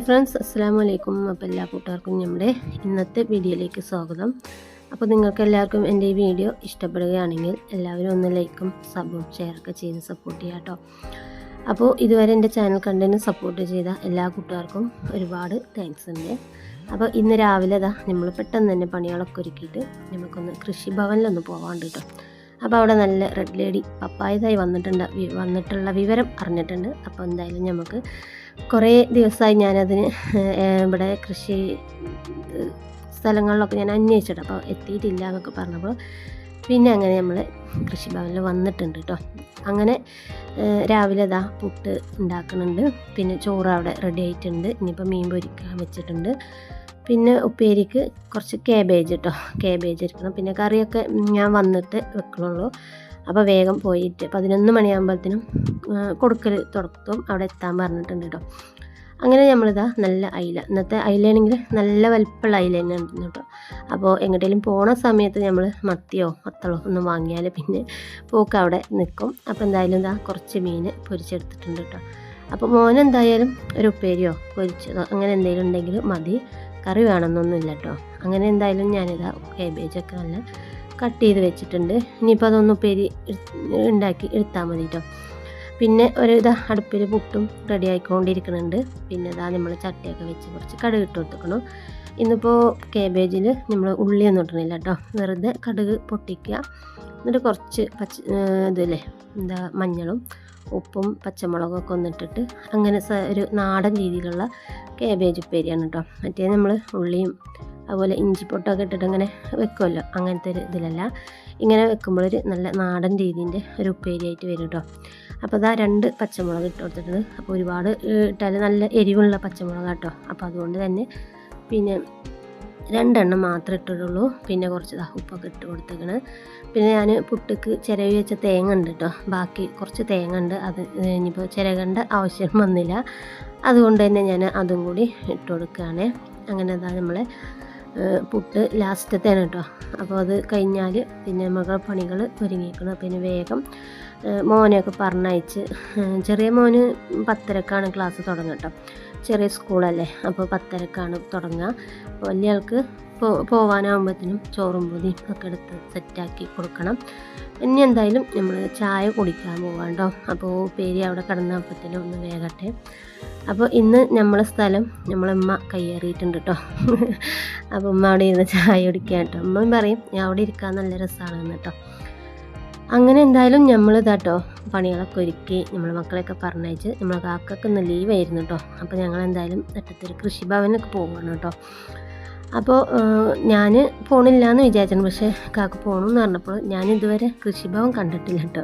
Hi friends, അസ്സലാമു അലൈക്കും. അപ്പോൾ എല്ലാ കൂട്ടുകാർക്കും നമ്മുടെ ഇന്നത്തെ വീഡിയോയിലേക്ക് സ്വാഗതം. അപ്പോൾ നിങ്ങൾക്ക് എല്ലാവർക്കും എൻ്റെ ഈ വീഡിയോ ഇഷ്ടപ്പെടുകയാണെങ്കിൽ എല്ലാവരും ഒന്ന് ലൈക്കും സബും ഷെയറൊക്കെ ചെയ്ത് സപ്പോർട്ട് ചെയ്യാം കേട്ടോ. അപ്പോൾ ഇതുവരെ എൻ്റെ ചാനൽ കണ്ടതിന് സപ്പോർട്ട് ചെയ്ത എല്ലാ കൂട്ടുകാർക്കും ഒരുപാട് താങ്ക്സ് ഉണ്ട്. അപ്പോൾ ഇന്ന് രാവിലെ നമ്മൾ പെട്ടെന്ന് തന്നെ പണികളൊക്കെ ഒരുക്കിയിട്ട് നമുക്കൊന്ന് കൃഷിഭവനിലൊന്ന് പോകാണ്ട് കേട്ടോ. അപ്പോൾ അവിടെ നല്ല റെഡ് ലേഡി പപ്പായതായി വന്നിട്ടുള്ള വിവരം അറിഞ്ഞിട്ടുണ്ട്. അപ്പോൾ എന്തായാലും നമുക്ക് കുറേ ദിവസമായി ഞാനതിന് ഇവിടെ കൃഷി സ്ഥലങ്ങളിലൊക്കെ ഞാൻ അന്വേഷിച്ചിട്ട് അപ്പോൾ എത്തിയിട്ടില്ല എന്നൊക്കെ പറഞ്ഞപ്പോൾ പിന്നെ അങ്ങനെ നമ്മൾ കൃഷിഭവനിൽ വന്നിട്ടുണ്ട് കേട്ടോ. അങ്ങനെ രാവിലെ പുട്ട് ഉണ്ടാക്കുന്നുണ്ട്, പിന്നെ ചോറ് അവിടെ റെഡി ആയിട്ടുണ്ട്. ഇനിയിപ്പോൾ മീൻ പൊരിക്കാൻ വെച്ചിട്ടുണ്ട്, പിന്നെ ഉപ്പേരിക്ക് കുറച്ച് കാബേജ് കേട്ടോ, കാബേജ് ഇരിക്കണം. പിന്നെ കറിയൊക്കെ ഞാൻ വന്നിട്ട് വെക്കണുള്ളൂ. അപ്പോൾ വേഗം പോയിട്ട് 11 മണിയാകുമ്പോഴത്തേനും കൊടുക്കൽ തുടക്കം അവിടെ എത്താൻ പറഞ്ഞിട്ടുണ്ട് കേട്ടോ. അങ്ങനെ നല്ല അയില, ഇന്നത്തെ അയിലാണെങ്കിൽ നല്ല വലിപ്പമുള്ള അയില തന്നെ ഉണ്ട് കേട്ടോ. അപ്പോൾ എങ്ങോട്ടേലും പോണ സമയത്ത് നമ്മൾ മത്തിയോ മത്തളോ ഒന്നും വാങ്ങിയാൽ പിന്നെ പോക്ക് അവിടെ നിൽക്കും. അപ്പോൾ എന്തായാലും കുറച്ച് മീൻ പൊരിച്ചെടുത്തിട്ടുണ്ട് കേട്ടോ. അപ്പോൾ മോനെന്തായാലും ഒരു ഉപ്പേരിയോ പൊരിച്ചതോ അങ്ങനെ എന്തെങ്കിലും ഉണ്ടെങ്കിൽ മതി, കറി വേണമെന്നൊന്നുമില്ല കേട്ടോ. അങ്ങനെ എന്തായാലും കാബേജൊക്കെ നല്ല കട്ട് ചെയ്ത് വെച്ചിട്ടുണ്ട്. ഇനിയിപ്പോൾ അതൊന്ന് ഉപ്പേരി ഉണ്ടാക്കി എടുത്താൽ മതി കേട്ടോ. പിന്നെ അടുപ്പിൽ പുട്ടും റെഡി ആയിക്കൊണ്ടിരിക്കുന്നുണ്ട്. പിന്നെ നമ്മൾ ചട്ടിയൊക്കെ വെച്ച് കുറച്ച് കടുക് ഇട്ട് കൊടുക്കണം. ഇന്നിപ്പോൾ കാബേജിൽ നമ്മൾ ഉള്ളിയൊന്നും ഇടണില്ല കേട്ടോ, വെറുതെ കടുക് പൊട്ടിക്കുക, എന്നിട്ട് കുറച്ച് മഞ്ഞളും ഉപ്പും പച്ചമുളകൊക്കെ ഒന്നിട്ടിട്ട് അങ്ങനെ ഒരു നാടൻ രീതിയിലുള്ള കാബേജ് ഉപ്പേരിയാണ് കേട്ടോ. മറ്റേ നമ്മൾ ഉള്ളിയും അതുപോലെ ഇഞ്ചിപ്പൊട്ടൊക്കെ ഇട്ടിട്ട് അങ്ങനെ വെക്കുമല്ലോ, അങ്ങനത്തെ ഒരു ഇതിലല്ല. ഇങ്ങനെ വെക്കുമ്പോഴൊരു നല്ല നാടൻ രീതിൻ്റെ ഒരു ഉപ്പേരിയായിട്ട് വരും കേട്ടോ. അപ്പോൾ 2 പച്ചമുളക് ഇട്ട് കൊടുത്തിട്ടുണ്ട്. അപ്പോൾ ഒരുപാട് ഇട്ടാൽ നല്ല എരിവുള്ള പച്ചമുളക് കേട്ടോ. അപ്പോൾ അതുകൊണ്ട് തന്നെ പിന്നെ 2 എണ്ണം മാത്രമേ ഇട്ടിട്ടുള്ളൂ. പിന്നെ കുറച്ച് ഉപ്പൊക്കെ ഇട്ട് കൊടുത്തേക്കണ്. പിന്നെ ഞാൻ പുട്ടിക്ക് ചിരവി വെച്ച തേങ്ങ ഉണ്ട് കേട്ടോ, ബാക്കി കുറച്ച് തേങ്ങ ഉണ്ട്. അത് ഇനിയിപ്പോൾ ചിരകേണ്ട ആവശ്യം വന്നില്ല, അതുകൊണ്ട് തന്നെ ഞാൻ അതും കൂടി ഇട്ട് കൊടുക്കുകയാണ്. അങ്ങനെ നമ്മളെ പുട്ട് ലാസ്റ്റത്തേണ് കേട്ടോ. അപ്പോൾ അത് കഴിഞ്ഞാൽ പിന്നെ നമുക്ക് പണികൾ ഒരുങ്ങിയിരിക്കണം. പിന്നെ വേഗം മോനെയൊക്കെ പറഞ്ഞയച്ച്, ചെറിയ മോന് 10:30ക്കാണ് ക്ലാസ് തുടങ്ങുക കേട്ടോ. ചെറിയ സ്കൂളല്ലേ, അപ്പോൾ 10:30ക്കാണ് തുടങ്ങുക. വലിയ ആൾക്ക് പോകാനാകുമ്പോഴത്തേനും ചോറും പൊതിയും ഒക്കെ എടുത്ത് സെറ്റാക്കി കൊടുക്കണം. ഇനി എന്തായാലും നമ്മൾ ചായ കുടിക്കാൻ പോകാം കേട്ടോ. അപ്പോൾ പേര് അവിടെ കിടന്നപ്പോഴത്തേനും ഒന്ന് വേഗട്ടെ. അപ്പോൾ ഇന്ന് നമ്മളെ സ്ഥലം നമ്മളമ്മ കയ്യേറിയിട്ടുണ്ട് കേട്ടോ. അപ്പോൾ ഉമ്മ അവിടെ ഇരുന്ന് ചായ കുടിക്കാൻ കേട്ടോ. ഉമ്മയും പറയും ഞാൻ അവിടെ ഇരിക്കാൻ നല്ല രസമാണെന്ന് കേട്ടോ. അങ്ങനെ എന്തായാലും നമ്മൾ പണികളൊക്കെ ഒരുക്കി നമ്മൾ മക്കളെയൊക്കെ പറഞ്ഞയച്ച് നമ്മളെ കാക്കൊക്കെ ഒന്ന് ലീവായിരുന്നു കേട്ടോ. അപ്പോൾ ഞങ്ങൾ എന്തായാലും അറ്റത്തൊരു കൃഷിഭവനൊക്കെ പോവുകയാണ് കേട്ടോ. അപ്പോൾ ഞാൻ പോണില്ല എന്ന് വിചാരിച്ചു, പക്ഷേ കാക്ക് പോകണമെന്ന് പറഞ്ഞപ്പോൾ ഞാൻ ഇതുവരെ കൃഷിഭവൻ കണ്ടിട്ടില്ല കേട്ടോ.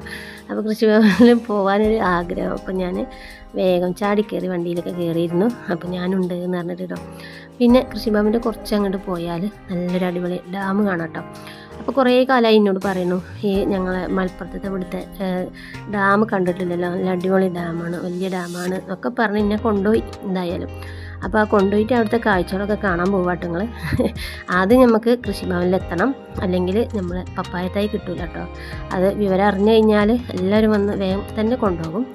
അപ്പോൾ കൃഷിഭവനിൽ പോകാനൊരു ആഗ്രഹം. അപ്പോൾ ഞാൻ വേഗം ചാടിക്കയറി വണ്ടിയിലൊക്കെ കയറിയിരുന്നു. അപ്പോൾ ഞാനുണ്ട് എന്ന് പറഞ്ഞിട്ട് കേട്ടോ. പിന്നെ കൃഷിഭവൻ്റെ കുറച്ച് അങ്ങോട്ട് പോയാൽ നല്ലൊരു അടിപൊളി ഡാം കാണാം കേട്ടോ. അപ്പോൾ കുറേ കാലമായി എന്നോട് പറയുന്നു, ഈ ഞങ്ങളെ മലപ്പുറത്തെ ഇവിടുത്തെ ഡാം കണ്ടിട്ടില്ലല്ലോ, നല്ല അടിപൊളി ഡാമാണ്, വലിയ ഡാമാണ് എന്നൊക്കെ പറഞ്ഞ് എന്നെ കൊണ്ടുപോയി. എന്തായാലും അപ്പോൾ ആ കൊണ്ടുപോയിട്ട് അവിടുത്തെ കാഴ്ചകളൊക്കെ കാണാൻ പോവാട്ടോ നിങ്ങൾ. ആദ്യം നമുക്ക് കൃഷിഭവനിലെത്തണം, അല്ലെങ്കിൽ നമ്മൾ പപ്പായത്തായി കിട്ടൂല കേട്ടോ. അത് വിവരം അറിഞ്ഞു കഴിഞ്ഞാൽ എല്ലാവരും വന്ന് വേഗം തന്നെ കൊണ്ടുപോകും.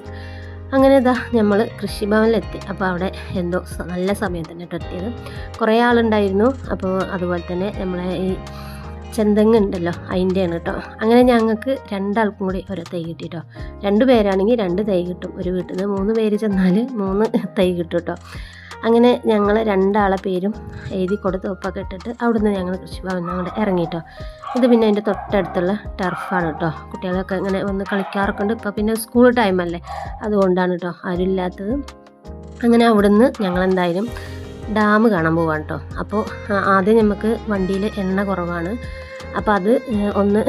അങ്ങനെ നമ്മൾ കൃഷിഭവനിലെത്തി. അപ്പോൾ അവിടെ എന്തോ നല്ല സമയം തന്നെ എത്തിയത്, കുറേ ആളുണ്ടായിരുന്നു. അപ്പോൾ അതുപോലെ തന്നെ നമ്മളെ ഈ ചെന്തെങ്ങ് ഉണ്ടല്ലോ, അതിൻ്റെയാണ് കേട്ടോ. അങ്ങനെ ഞങ്ങൾക്ക് 2 ആൾക്കും കൂടി ഓരോ തൈ കിട്ടി കേട്ടോ. 2 പേരാണെങ്കിൽ 2 തൈ കിട്ടും. ഒരു വീട്ടിൽ നിന്ന് 3 പേര് ചെന്നാൽ 3 തൈ കിട്ടും കേട്ടോ. അങ്ങനെ ഞങ്ങൾ 2 ആളെ പേരും എഴുതി കൊടുത്ത് ഒപ്പൊക്കെ ഇട്ടിട്ട് അവിടുന്ന് ഞങ്ങൾ കൃഷിഭവനിൽ അങ്ങോട്ട് ഇറങ്ങിയിട്ടോ. ഇത് പിന്നെ അതിൻ്റെ തൊട്ടടുത്തുള്ള ടർഫാണ് കേട്ടോ. കുട്ടികളൊക്കെ ഇങ്ങനെ വന്ന് കളിക്കാറൊക്കെ ഉണ്ട്. ഇപ്പോൾ പിന്നെ സ്കൂൾ ടൈമല്ലേ, അതുകൊണ്ടാണ് കേട്ടോ ആരും ഇല്ലാത്തത്. അങ്ങനെ അവിടുന്ന് ഞങ്ങളെന്തായാലും ഡാം കാണാൻ പോവാണ് കേട്ടോ. അപ്പോൾ ആദ്യം നമുക്ക് വണ്ടിയിൽ എണ്ണ കുറവാണ്, അപ്പോൾ അത് ഒന്ന്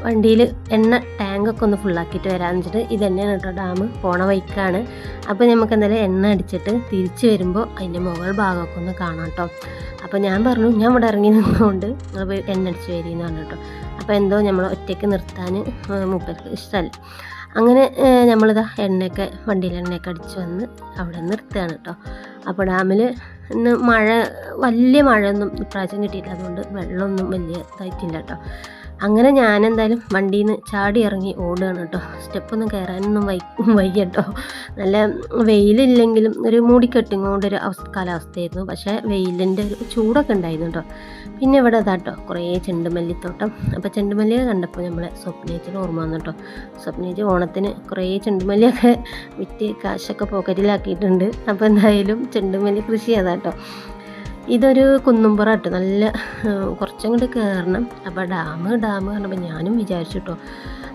വണ്ടിയിൽ എണ്ണ ടാങ്കൊക്കെ ഒന്ന് ഫുള്ളാക്കിയിട്ട് വരാമെന്ന് വെച്ചിട്ട് ഇത് തന്നെയാണ് കേട്ടോ ഡാം, പോണ വഴിക്കാണ്. അപ്പോൾ നമുക്ക് എന്തായാലും എണ്ണ അടിച്ചിട്ട് തിരിച്ച് വരുമ്പോൾ അതിൻ്റെ മുകൾ ഭാഗമൊക്കെ ഒന്ന് കാണാം കേട്ടോ. അപ്പോൾ ഞാൻ പറഞ്ഞു ഞാൻ ഇവിടെ ഇറങ്ങി നിന്നുകൊണ്ട് നിങ്ങൾ പോയി എണ്ണ അടിച്ച് വരികയെന്ന് പറഞ്ഞു കേട്ടോ. അപ്പോൾ എന്തോ നമ്മൾ ഒറ്റയ്ക്ക് നിർത്താൻ മൂപ്പർക്ക് ഇഷ്ടമല്ല. അങ്ങനെ നമ്മളിതാ വണ്ടിയിൽ എണ്ണയൊക്കെ അടിച്ച് വന്ന് അവിടെ നിർത്തുകയാണ് കേട്ടോ. അപ്പോൾ ഡാമിൽ ഇന്ന് വലിയ മഴയൊന്നും ഇപ്രാവശ്യം കിട്ടിയിട്ടില്ല, അതുകൊണ്ട് വെള്ളമൊന്നും വലിയ ഇതായിട്ടില്ല കേട്ടോ. അങ്ങനെ ഞാനെന്തായാലും വണ്ടിയിൽ നിന്ന് ചാടി ഇറങ്ങി ഓടുകയാണ് കേട്ടോ. സ്റ്റെപ്പൊന്നും കയറാനൊന്നും വയ്യ കേട്ടോ. നല്ല വെയിലില്ലെങ്കിലും ഒരു മൂടിക്കെട്ടിങ്ങോണ്ടൊരു കാലാവസ്ഥയായിരുന്നു. പക്ഷേ വെയിലിൻ്റെ ഒരു ചൂടൊക്കെ ഉണ്ടായിരുന്നു കേട്ടോ. പിന്നെ ഇവിടെ അതാട്ടോ കുറേ ചെണ്ടുമല്ലിത്തോട്ടം. അപ്പോൾ ചെണ്ടുമല്ലി കണ്ടപ്പോൾ നമ്മളെ സ്വപ്നേച്ചിന് ഓർമ്മ വന്നു കേട്ടോ. സ്വപ്നേച്ചി ഓണത്തിന് കുറേ ചെണ്ടുമല്ലിയൊക്കെ വിറ്റ് കാശൊക്കെ പോക്കറ്റിലാക്കിയിട്ടുണ്ട്. അപ്പോൾ എന്തായാലും ചെണ്ടുമല്ലി കൃഷി അതാട്ടോ. ഇതൊരു കുന്നുംപുറമായിട്ട് നല്ല കുറച്ചങ്ങോട്ട് കയറണം. അപ്പോൾ ഡാം പറഞ്ഞപ്പോൾ ഞാനും വിചാരിച്ചു കേട്ടോ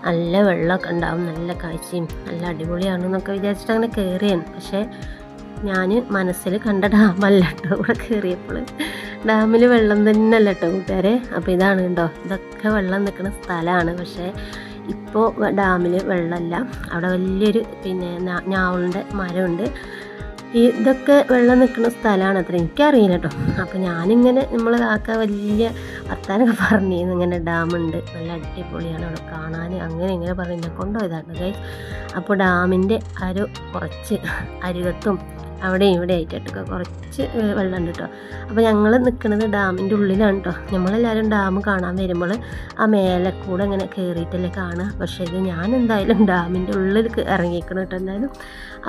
നല്ല വെള്ളമൊക്കെ ഉണ്ടാവും, നല്ല കാഴ്ചയും നല്ല അടിപൊളിയാണെന്നൊക്കെ വിചാരിച്ചിട്ട് അങ്ങനെ കയറിയാണ്. പക്ഷേ ഞാൻ മനസ്സിൽ കണ്ട ഡാമല്ല കേട്ടോ. ഇവിടെ കയറിയപ്പോൾ ഡാമിൽ വെള്ളം തന്നെ അല്ല കേട്ടോ കൂട്ടുകാരെ. അപ്പോൾ ഇതാണ് കേട്ടോ, ഇതൊക്കെ വെള്ളം നിൽക്കുന്ന സ്ഥലമാണ്. പക്ഷേ ഇപ്പോൾ ഡാമിൽ വെള്ളമല്ല. അവിടെ വലിയൊരു ഞാവലിൻ്റെ മരമുണ്ട്. ഇതൊക്കെ വെള്ളം നിൽക്കുന്ന സ്ഥലമാണ് അത്ര, എനിക്കറിയില്ല കേട്ടോ. അപ്പോൾ ഞാനിങ്ങനെ നമ്മൾ കാക്ക വലിയ വർത്താനൊക്കെ പറഞ്ഞിരുന്നു, ഇങ്ങനെ ഡാമുണ്ട് നല്ല അടിപൊളിയാണ് അവിടെ കാണാൻ, അങ്ങനെ ഇങ്ങനെ പറഞ്ഞ് കൊണ്ടുപോയതാണ് ഗൈസ്. അപ്പോൾ ഡാമിൻ്റെ കുറച്ച് അരികത്തും അവിടെയും ഇവിടെ ആയിട്ടൊക്കെ കുറച്ച് വെള്ളമുണ്ട് കേട്ടോ. അപ്പോൾ ഞങ്ങൾ നിൽക്കുന്നത് ഡാമിൻ്റെ ഉള്ളിലാണ് കേട്ടോ. നമ്മളെല്ലാവരും ഡാം കാണാൻ വരുമ്പോൾ ആ മേലെ കൂടെ ഇങ്ങനെ കയറിയിട്ടല്ലേ കാണുക. പക്ഷേ ഇത് ഞാൻ എന്തായാലും ഡാമിൻ്റെ ഉള്ളിൽ ഇറങ്ങിക്കണം കേട്ടോ എന്തായാലും.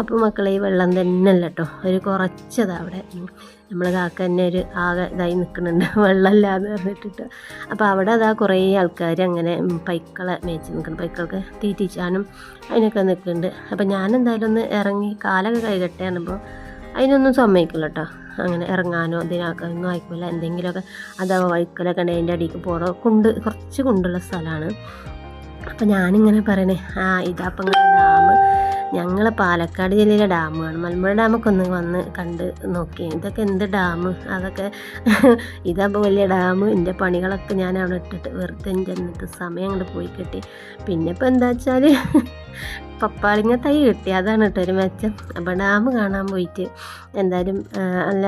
അപ്പോൾ മക്കളെ ഈ വെള്ളം തന്നെ അല്ല കേട്ടോ, ഒരു കുറച്ചതാ അവിടെ നമ്മൾ കാക്ക തന്നെ ഒരു ആകെ ഇതായി നിൽക്കുന്നുണ്ട് വെള്ളമില്ലാന്ന് പറഞ്ഞിട്ട്. അപ്പോൾ അവിടെ അതാ കുറേ ആൾക്കാർ അങ്ങനെ പൈക്കളെ മേച്ച് നിൽക്കണം, പൈക്കൾക്ക് തീറ്റിച്ചാനും അതിനൊക്കെ നിൽക്കുന്നുണ്ട്. അപ്പോൾ ഞാൻ എന്തായാലും ഒന്ന് ഇറങ്ങി കാലൊക്കെ കൈകട്ടെ ആകുമ്പോൾ അതിനൊന്നും സമ്മതിക്കില്ല കേട്ടോ. അങ്ങനെ ഇറങ്ങാനോ ഇതിനാക്കാനൊന്നും ആയിക്കില്ല. എന്തെങ്കിലുമൊക്കെ അഥവാ വഴുക്കലൊക്കെ ഉണ്ട് അതിൻ്റെ അടിക്ക് പോകണം, കുറച്ച് കുണ്ടുള്ള സ്ഥലമാണ്. അപ്പോൾ ഞാനിങ്ങനെ പറയണേ ഇതാപ്പം ഡാം, ഞങ്ങളെ പാലക്കാട് ജില്ലയിലെ ഡാമാണ്. മലമ്പുഴ ഡാമൊക്കെ ഒന്ന് വന്ന് കണ്ട് നോക്കി. ഇതൊക്കെ എന്ത് ഡാം, അതൊക്കെ ഇതപ്പോൾ വലിയ ഡാം. എൻ്റെ പണികളൊക്കെ ഞാൻ അവിടെ ഇട്ടിട്ട് വെറുതെ ചെന്നിട്ട് സമയം അങ്ങോട്ട് പോയി കിട്ടി. പിന്നെ ഇപ്പോൾ എന്താ വെച്ചാൽ പപ്പാളിങ്ങ തൈ കിട്ടി, അതാണ് കേട്ടോ ഒരു മെച്ചം. അപ്പോൾ ഡാം കാണാൻ പോയിട്ട് എന്തായാലും നല്ല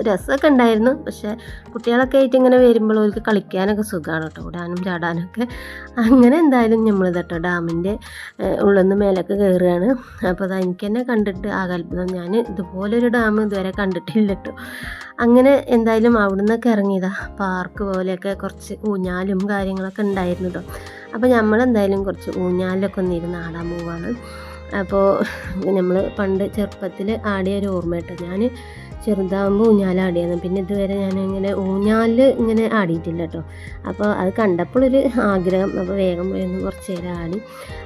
രസമൊക്കെ ഉണ്ടായിരുന്നു. പക്ഷേ കുട്ടികളൊക്കെ ആയിട്ട് ഇങ്ങനെ വരുമ്പോൾ അവർക്ക് കളിക്കാനൊക്കെ സുഖമാണ് കേട്ടോ, ഓടാനും ചാടാനൊക്കെ. അങ്ങനെ എന്തായാലും നമ്മൾ കേട്ടോ ഡാമിൻ്റെ ഉള്ളിൽ നിന്ന് മേലൊക്കെ കയറുകയാണ്. അപ്പോൾ അത് എനിക്ക് തന്നെ കണ്ടിട്ട് അത്ഭുതം, ഞാൻ ഇതുപോലൊരു ഡാം ഇതുവരെ കണ്ടിട്ടില്ല കേട്ടോ. അങ്ങനെ എന്തായാലും അവിടെ നിന്നൊക്കെ ഇറങ്ങിയതാ പാർക്ക് പോലെയൊക്കെ കുറച്ച് ഊഞ്ഞാലും കാര്യങ്ങളൊക്കെ ഉണ്ടായിരുന്നു കേട്ടോ. അപ്പോൾ നമ്മളെന്തായാലും കുറച്ച് ഊഞ്ഞാലിലൊക്കെ ഒന്ന് ഇരുന്ന് ആടാൻ പോവാണ്. അപ്പോൾ നമ്മൾ പണ്ട് ചെറുപ്പത്തിൽ ആടിയ ഒരു ഓർമ്മ കേട്ടോ. ഞാൻ ചെറുതാകുമ്പോൾ ഊഞ്ഞാലാടിയായിരുന്നു. പിന്നെ ഇതുവരെ ഞാൻ ഇങ്ങനെ ഊഞ്ഞാലിൽ ഇങ്ങനെ ആടിയിട്ടില്ല കേട്ടോ. അപ്പോൾ അത് കണ്ടപ്പോഴൊരു ആഗ്രഹം. അപ്പോൾ വേഗം പോയി ഒന്ന് കുറച്ച് നേരം ആടി.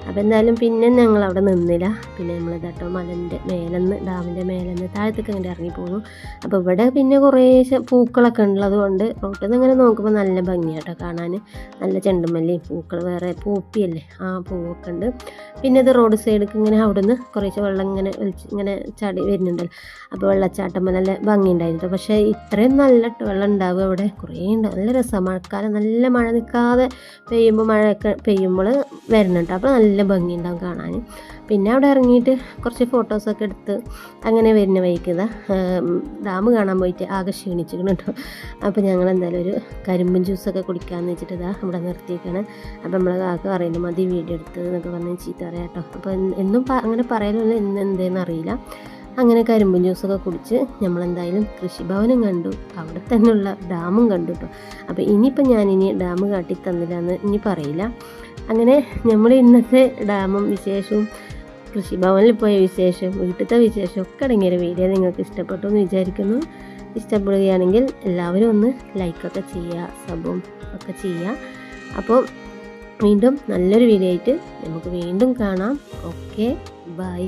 അപ്പോൾ എന്തായാലും പിന്നെ ഞങ്ങൾ അവിടെ നിന്നില്ല. പിന്നെ നമ്മൾ കേട്ടോ മലൻ്റെ മേലെന്ന് ഡാമിൻ്റെ മേലെന്ന് താഴത്തേക്ക് അങ്ങനെ ഇറങ്ങിപ്പോകുന്നു. അപ്പോൾ ഇവിടെ പിന്നെ കുറേ പൂക്കളൊക്കെ ഉള്ളത് കൊണ്ട് റോട്ടിൽ നിന്ന് ഇങ്ങനെ നോക്കുമ്പോൾ നല്ല ഭംഗിയാട്ടോ കാണാൻ. നല്ല ചെണ്ടുമല്ലി പൂക്കൾ, വേറെ പൂപ്പിയല്ലേ ആ പൂവൊക്കെ ഉണ്ട്. പിന്നെ ഇത് റോഡ് സൈഡിലേക്ക് ഇങ്ങനെ അവിടെ നിന്ന് കുറേശ്ശെ വെള്ളം ഇങ്ങനെ ചാടി വരുന്നുണ്ടല്ലോ. അപ്പോൾ വെള്ളച്ചാട്ടം നല്ല ഭംഗി ഉണ്ടായിരുന്നു. പക്ഷേ ഇത്രയും നല്ല വെള്ളം ഉണ്ടാവുക അവിടെ കുറേ ഉണ്ട്. നല്ല രസമാണ്. മഴക്കാലം നല്ല മഴ നിൽക്കാതെ പെയ്യുമ്പോൾ മഴയൊക്കെ പെയ്യുമ്പോൾ വരുന്നുണ്ട്. അപ്പോൾ നല്ല ഭംഗി ഉണ്ടാവും കാണാൻ. പിന്നെ അവിടെ ഇറങ്ങിയിട്ട് കുറച്ച് ഫോട്ടോസൊക്കെ എടുത്ത് അങ്ങനെ വരുന്ന വഴിക്കുക ഡാം കാണാൻ പോയിട്ട് ആകെ ക്ഷീണിച്ചിരിക്കണം കേട്ടോ. അപ്പോൾ ഞങ്ങൾ എന്തായാലും ഒരു കരിമ്പൻ ജ്യൂസൊക്കെ കുടിക്കാമെന്ന് വെച്ചിട്ട് ഇതാ ഇവിടെ നിർത്തിയേക്കാണ്. അപ്പോൾ നമ്മളെ കാക്ക പറയുന്നത് മതി വീഡിയോ എടുത്തത് എന്നൊക്കെ പറഞ്ഞ് ചീത്ത പറയാം കേട്ടോ. അപ്പോൾ എന്നും അങ്ങനെ പറയലല്ല, ഇന്ന് എന്തേന്ന് അറിയില്ല. അങ്ങനെ കരിമ്പൻ ജ്യൂസൊക്കെ കുടിച്ച് നമ്മളെന്തായാലും കൃഷിഭവനും കണ്ടു, അവിടെ തന്നെയുള്ള ഡാമും കണ്ടു കേട്ടോ. അപ്പോൾ ഇനിയിപ്പോൾ ഞാനിനി ഡാം കാട്ടി തന്നില്ല എന്ന് ഇനി പറയില്ല. അങ്ങനെ നമ്മൾ ഇന്നത്തെ ഡാമും വിശേഷവും കൃഷിഭവനിൽ പോയ വിശേഷം, വീട്ടിലത്തെ വിശേഷം ഒക്കെ അടങ്ങിയൊരു വീഡിയോ നിങ്ങൾക്ക് ഇഷ്ടപ്പെട്ടു എന്ന് വിചാരിക്കുന്നു. ഇഷ്ടപ്പെടുകയാണെങ്കിൽ എല്ലാവരും ഒന്ന് ലൈക്കൊക്കെ ചെയ്യുക, സബും ഒക്കെ ചെയ്യുക. അപ്പോൾ വീണ്ടും നല്ലൊരു വീഡിയോ ആയിട്ട് നമുക്ക് വീണ്ടും കാണാം. Okay, by.